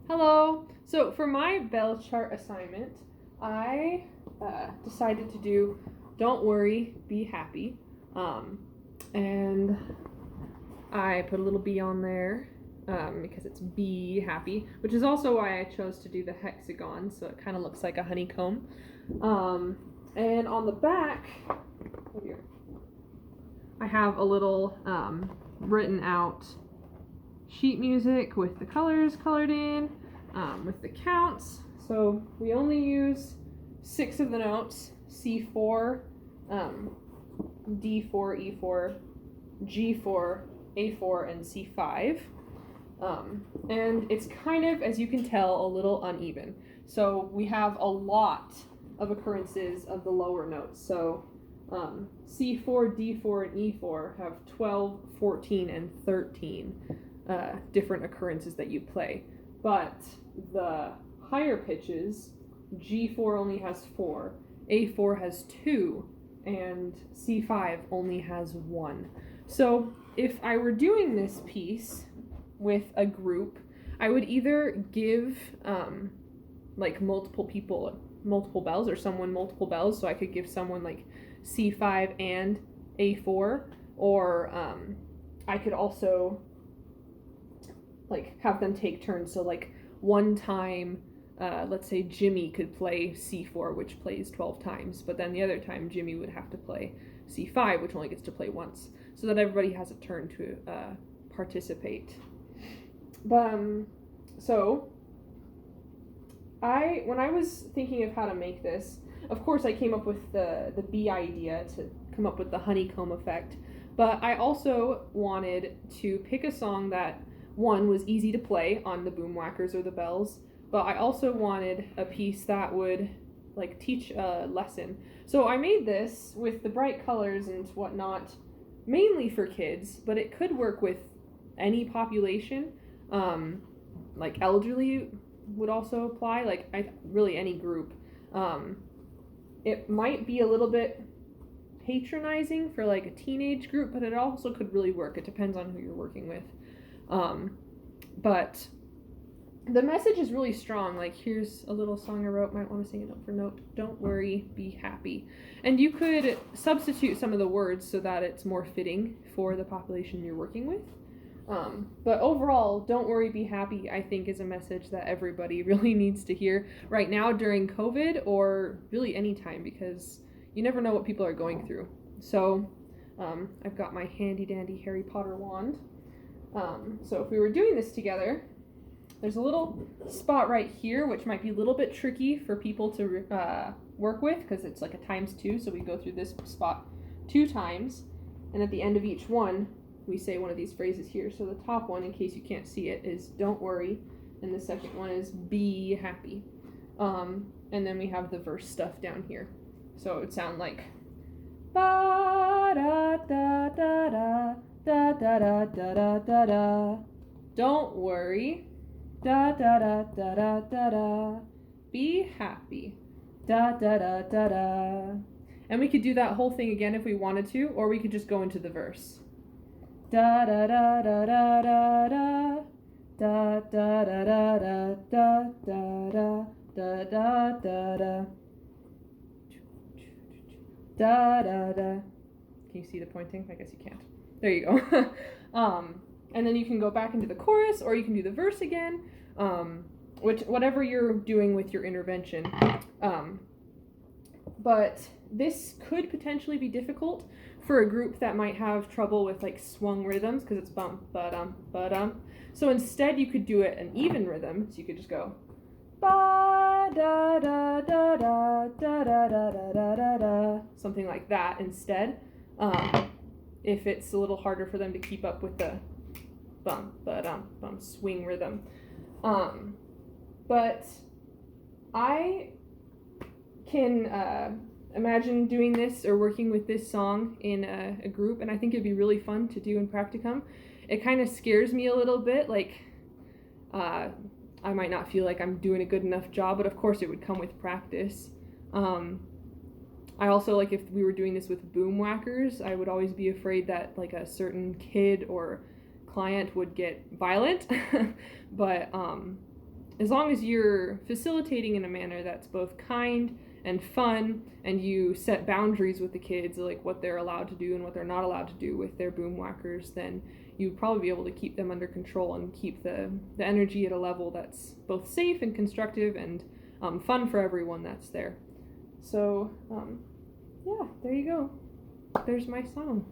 Hello. So for my bell chart assignment, I decided to do "Don't worry, be happy," um, and I put a little B on there because it's be happy, which is also why I chose to do the hexagon, so it kind of looks like a honeycomb. Um, and on the back, oh here, I have a little written out sheet music with the colors colored in, with the counts. So we only use 6 of the notes: C4, D4, E4, G4, A4, and C5. And it's kind of, as you can tell, a little uneven. So we have a lot of occurrences of the lower notes. So C4, D4, and E4 have 12, 14, and 13 different occurrences that you play. But the higher pitches, G4 only has 4, A4 has 2, and C5 only has 1. So if I were doing this piece with a group, I would either give like multiple people multiple bells, or someone multiple bells, so I could give someone like C5 and A4, or I could also like have them take turns. So like one time, let's say Jimmy could play C4, which plays 12 times, but then the other time Jimmy would have to play C5, which only gets to play once, so that everybody has a turn to participate. So when I was thinking of how to make this, of course I came up with the bee idea to come up with the honeycomb effect, but I also wanted to pick a song that, one, was easy to play on the boom whackers or the bells, but I also wanted a piece that would like teach a lesson. So I made this with the bright colors and whatnot, mainly for kids, but it could work with any population. Like elderly would also apply, like really any group. It might be a little bit patronizing for like a teenage group, but it also could really work. It depends on who you're working with. But the message is really strong. Like, here's a little song I wrote, might want to sing it note for note. Don't worry, be happy. And you could substitute some of the words so that it's more fitting for the population you're working with. But overall, don't worry, be happy, I think, is a message that everybody really needs to hear right now during COVID, or really any time, because you never know what people are going through. So I've got my handy dandy Harry Potter wand. So if we were doing this together, there's a little spot right here, which might be a little bit tricky for people to work with, because it's like a ×2, so we go through this spot 2 times, and at the end of each one, we say one of these phrases here. So the top one, in case you can't see it, is don't worry, and the second one is be happy. And then we have the verse stuff down here. So it would sound like ba da da da da da da da da da da da. Don't worry. Da da da da da da da. Be happy. Da da da da da. And we could do that whole thing again if we wanted to, or we could just go into the verse. Da da da da da da da. Da da da da da da da da da da da. Da da da. Can you see the pointing? I guess you can't. There you go. And then you can go back into the chorus, or you can do the verse again, whatever you're doing with your intervention. But this could potentially be difficult for a group that might have trouble with like swung rhythms, because it's bum ba-dum ba-dum. So instead you could do it an even rhythm. So you could just go ba da da da da da da da da da da, something like that instead. If it's a little harder for them to keep up with the bum ba-dum bum swing rhythm. But I can imagine doing this or working with this song in a group, and I think it'd be really fun to do in practicum. It kind of scares me a little bit, like I might not feel like I'm doing a good enough job, but of course it would come with practice. I also, like, if we were doing this with boom whackers, I would always be afraid that like a certain kid or client would get violent. But as long as you're facilitating in a manner that's both kind and fun, and you set boundaries with the kids, like what they're allowed to do and what they're not allowed to do with their boom whackers, then you'd probably be able to keep them under control and keep the energy at a level that's both safe and constructive and fun for everyone that's there. So, yeah, there you go. There's my song.